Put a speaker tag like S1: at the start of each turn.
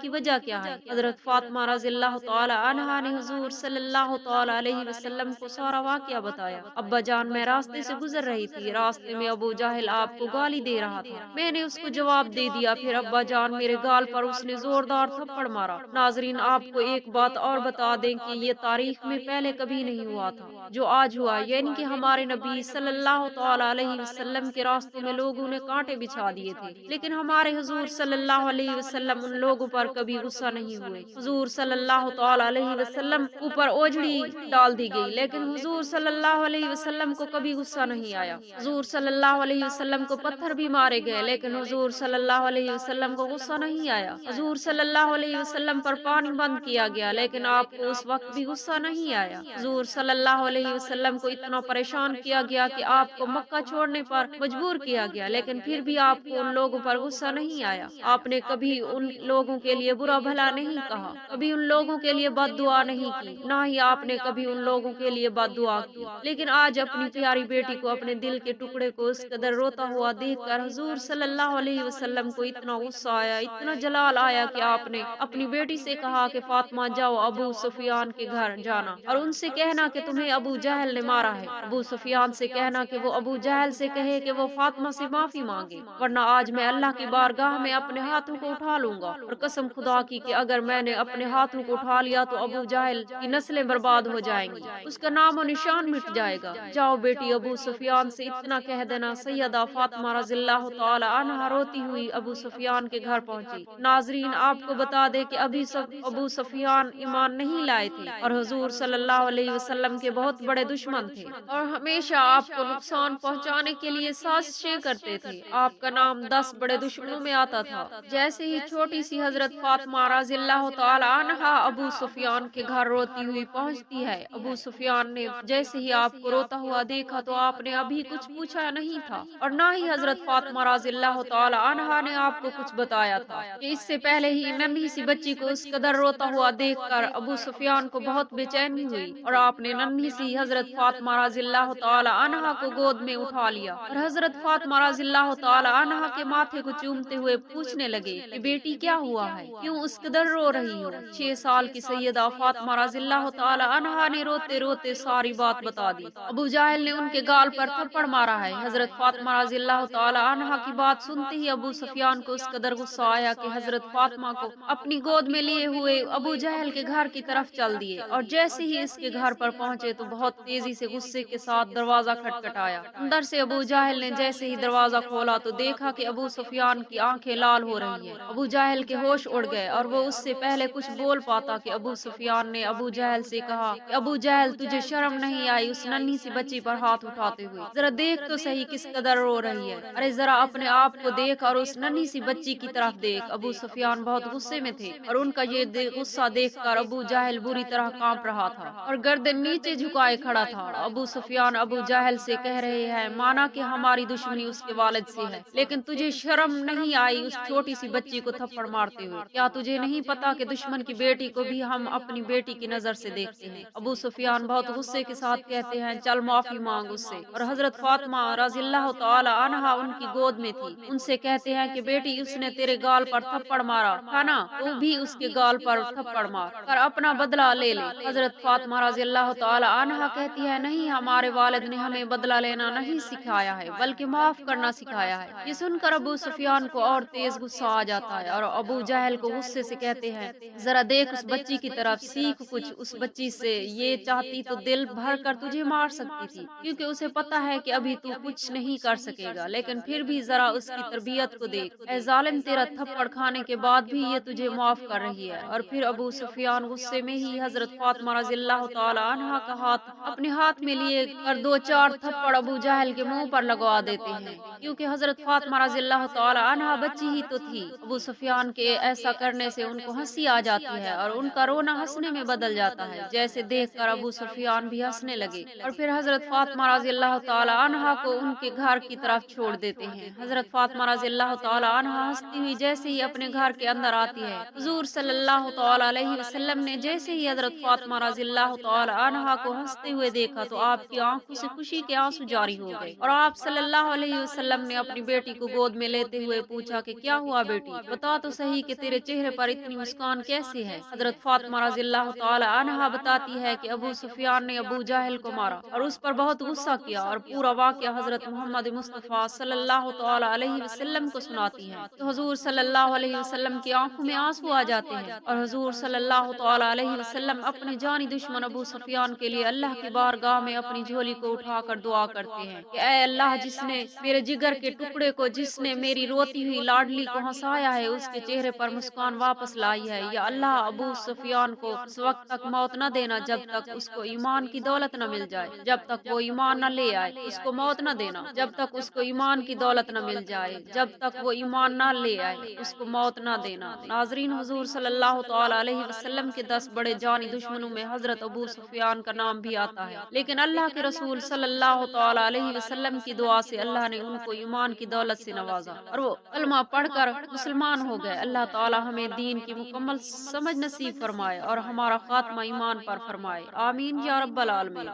S1: کی وجہ کیا ہے؟ حضرت فاطمہ رضی اللہ تعالی عنہا نے حضور صلی اللہ تعالی علیہ وسلم کو سارا واقعہ بتایا۔ ابا جان، میں راستے سے گزر رہی تھی، راستے میں ابو جہل آپ کو گالی دے رہا تھا، میں نے اس کو جواب دے دیا، پھر ابا جان میرے گال پر اس نے زوردار تھپڑ مارا۔ ناظرین، آپ کو ایک بات اور بتا دیں کہ یہ تاریخ میں پہلے کبھی نہیں ہوا تھا جو آج ہوا، یعنی کہ ہمارے نبی صلی اللہ تعالی علیہ وسلم کے راستوں میں لوگوں نے کانٹے بچھا دیے تھے، لیکن ہمارے حضور صلی اللہ علیہ وسلم ان لوگوں پر کبھی غصہ نہیں ہوئے۔ حضور صلی اللہ تعالی علیہ وسلم اوپر اوجڑی ڈال دی گئی، لیکن حضور صلی اللہ علیہ وسلم کو کبھی غصہ نہیں آیا۔ حضور صلی اللہ علیہ وسلم کو پتھر بھی مارے گئے، لیکن حضور صلی اللہ علیہ وسلم کو غصہ نہیں آیا۔ حضور صلی اللہ علیہ وسلم پر پانی بند کیا گیا، لیکن آپ کو اس وقت بھی غصہ نہیں آیا۔ حضور صلی اللہ علیہ وسلم کو اتنا پریشان کیا گیا کہ آپ کو مکہ چھوڑنے پر مجبور کیا گیا، لیکن پھر بھی آپ کو ان لوگوں پر غصہ نہیں آیا۔ آپ نے کبھی ان لوگوں کے لیے برا بھلا نہیں کہا، کبھی ان لوگوں کے لیے بد دعا نہیں کی، نہ ہی آپ نے کبھی ان لوگوں کے لیے بد دعا کی۔ لیکن آج اپنی پیاری بیٹی کو، اپنے دل کے ٹکڑے کو اس قدر روتا ہوا دیکھ کر حضور صلی اللہ علیہ وسلم کو اتنا غصہ آیا، اتنا جلال آیا کہ آپ نے اپنی بیٹی سے کہا کہ فاطمہ جاؤ ابو سفیان کے گھر جانا اور ان سے کہنا کہ تمہیں ابو جہل نے مارا ہے۔ ابو سفیان سے کہنا کہ وہ ابو جہل سے کہے کہ وہ فاطمہ سے معافی مانگے، ورنہ آج میں اللہ کی بارگاہ میں اپنے ہاتھوں کو اٹھا لوں گا۔ اور قسم خدا کی کہ اگر میں نے اپنے ہاتھوں کو اٹھا لیا تو ابو جہل کی نسلیں برباد ہو جائیں گی، اس کا نام و نشان مٹ جائے گا۔ جاؤ بیٹی، ابو سفیان سے اتنا کہہ دینا۔ سیدہ فاطمہ رضی اللہ تعالی عنہا روتی ہوئی ابو سفیان کے گھر پہنچی۔ ناظرین، آپ کو بتا دے کہ ابھی ابو سفیان ایمان نہیں لائے تھے اور حضور صلی اللہ علیہ وسلم کے بہت بڑے دشمن تھے اور ہمیشہ آپ کو نقصان پہنچانے کے لیے سازشیں کرتے تھے۔ آپ کا نام 10 بڑے دشمنوں میں آتا تھا۔ جیسے ہی چھوٹی سی حضرت فاطمہ رضی اللہ تعالی عنہا ابو سفیان کے گھر روتی ہوئی پہنچتی ہے، ابو سفیان نے جیسے ہی آپ کو روتا ہوا دیکھا تو آپ نے ابھی کچھ پوچھا نہیں تھا، اور نہ ہی حضرت فاطمہ رضی اللہ تعالی عنہا نے آپ کو کچھ بتایا تھا کہ اس سے پہلے ہی ننھی سی بچی کو اس قدر روتا ہوا دیکھ کر ابو سفیان کو بہت بے چینی ہوئی، اور آپ نے ننھی سی حضرت فاطمہ رضی اللہ تعالی عنہا کو گود میں اٹھا لیا اور حضرت فاطمہ رضی اللہ تعالی عنہا کے ماتھے کو چومتے ہوئے پوچھنے لگے کہ بیٹی کیا ہوا ہے، کیوں اس قدر رو رہی ہو؟ 6 سال کی سیدہ فاطمہ رضی اللہ تعالی عنہا نے روتے روتے ساری بات بتا دی۔ ابو جہل نے ان کے گال پر تھپڑ مارا ہے۔ حضرت فاطمہ رضی اللہ تعالی عنہا کی بات سنتے ہی ابو سفیان کو اس قدر غصہ آیا کہ حضرت فاطمہ کو اپنی گود میں لیے ہوئے ابو جہل کے گھر کی طرف چل دیے، اور جیسے ہی اس کے گھر پر پہنچے تو بہت تیزی سے غصے کے ساتھ دروازہ کھٹکھٹایا۔ اندر سے ابو جہل نے جیسے ہی دروازہ کھولا تو دیکھا کہ ابو سفیان کی آنکھیں لال ہو رہی ہیں۔ ابو جہل کے ہوش اڑ گئے اور وہ اس سے پہلے کچھ بول پاتا کہ ابو سفیان نے ابو جہل سے کہا کہ ابو جہل، تجھے شرم نہیں آئی اس ننھی سی بچی پر ہاتھ اٹھاتے ہوئے؟ ذرا دیکھ تو صحیح کس قدر رو رہی ہے، ارے ذرا اپنے آپ کو دیکھ اور اس ننھی سی بچی کی طرف دیکھ۔ ابو سفیان بہت غصے میں تھے اور ان کا یہ غصہ دیکھ کر ابو جہل بری طرح کانپ رہا تھا اور گردن نیچے جھکائے کھڑا تھا۔ ابو سفیان ابو جہل سے کہہ رہے ہیں، مانا کہ ہماری دشمنی اس کے والد سے ہے، لیکن تجھے شرم نہیں آئی اس چھوٹی سی بچی کو تھپڑ مارتے ہوئے؟ کیا تجھے نہیں پتا کہ دشمن کی بیٹی کو بھی ہم اپنی بیٹی کی نظر سے دیکھتے ہیں؟ ابو سفیان بہت غصے کے ساتھ کہتے ہیں، چل معافی مانگ اس سے۔ اور حضرت فاطمہ رضی اللہ تعالی عنہا ان کی گود میں تھی، ان سے کہتے ہیں کہ بیٹی، اس نے تیرے گال پر تھپڑ مارا تھا نا، تو بھی اس کے گال پر تھپڑ مار کر اپنا بدلہ لے لے۔ حضرت فاطمہ رضی اللہ تعالی عنہا کہتی ہے، نہیں، ہمارے والد نے ہمیں بدلہ لینا نہیں سکھایا ہے بلکہ معاف کرنا سکھایا ہے۔ یہ سن کر ابو سفیان کو اور تیز غصہ آ جاتا ہے اور ابو جہل کو غصے سے کہتے ہیں، ذرا دیکھ اس بچی کی طرف، سیکھ کچھ اس بچی سے، یہ چاہتی تو دل بھر کر تجھے مار سکتی تھی، کیونکہ اسے پتا ہے کہ ابھی تو کچھ نہیں کر سکے گا، لیکن پھر بھی ذرا اس کی تربیت کو دیکھ۔ اے ظالم، تیرا تھپڑ کھانے کے بعد بھی یہ تجھے معاف کر رہی ہے۔ اور پھر ابو سفیان غصے میں ہی حضرت فاطمہ رضی اللہ تعالی عنہا کا ہاتھ اپنے ہاتھ میں لیے اور 2-4 تھپڑ ابو جہل کے منہ پر لگوا دیتے ہیں، کیونکہ حضرت فاطمہ رضی اللہ تعالی عنہا بچی ہی تو تھی۔ ابو سفیان کے ایسا کرنے سے ان کو ہنسی آ جاتی ہے اور ان کا رونا ہنسنے میں بدل جاتا ہے، جیسے دیکھ کر ابو سفیان بھی ہنسنے لگے اور پھر حضرت فاطمہ رضی اللہ تعالی عنہا کو ان کے گھر کی طرف چھوڑ دیتے ہیں۔ حضرت فاطمہ رضی اللہ تعالی عنہا ہنستی ہوئی جیسے ہی اپنے گھر کے اندر آتی ہے، حضور صلی اللہ تعالی علیہ وسلم نے جیسے ہی حضرت فاطمہ رضی اللہ تعالی عنہا کو ہنستے ہوئے دیکھا تو آپ کی آنکھوں سے خوشی کے آنسو جاری ہو گئے، اور آپ صلی اللہ علیہ وسلم نے اپنی بیٹی کو گود میں لیتے ہوئے پوچھا کہ کیا ہوا بیٹی، بتا تو صحیح صحیح کہ تیرے چہرے پر اتنی مسکان کیسے ہے؟ حضرت فاطمہ رضی اللہ تعالی عنہا بتاتی ہے کہ ابو سفیان نے ابو جہل کو مارا اور اس پر بہت غصہ کیا، اور پورا واقعہ حضرت محمد مصطفیٰ صلی اللہ تعالی علیہ وسلم کو سناتی ہے تو حضور صلی اللہ علیہ وسلم کی آنکھوں میں آنسو آ جاتے ہیں، اور حضور صلی اللہ تعالی علیہ وسلم اپنے جانی دشمن ابو سفیان کے لیے اللہ کی بارگاہ میں اپنی جھولی کو اٹھا کر دعا کرتے ہیں کہ اے اللہ، جس نے میرے جگر کے ٹکڑے کو، جس نے میری روتی ہوئی لاڈلی کو ہنسایا ہے، اس کے چہرے پر مسکان واپس لائی ہے، یا اللہ ابو سفیان کو اس وقت تک موت نہ دینا جب تک اس کو ایمان کی دولت نہ مل جائے، جب تک وہ ایمان نہ لے آئے اس کو موت نہ دینا، جب تک اس کو ایمان کی دولت نہ مل جائے، جب تک وہ ایمان نہ لے آئے اس کو موت نہ دینا۔ ناظرین، حضور صلی اللہ تعالی علیہ وسلم کے 10 بڑے جانی دشمنوں میں حضرت ابو سفیان کا نام بھی آتا ہے، لیکن اللہ کے رسول صلی اللہ تعالی علیہ وسلم کی دعا سے اللہ نے ان کو ایمان کی دولت سے نوازا اور وہ کلمہ پڑھ کر مسلمان ہو گئے۔ اللہ تعالی ہمیں دین کی مکمل سمجھ نصیب فرمائے اور ہمارا خاتمہ ایمان پر فرمائے، آمین یا رب العالمین۔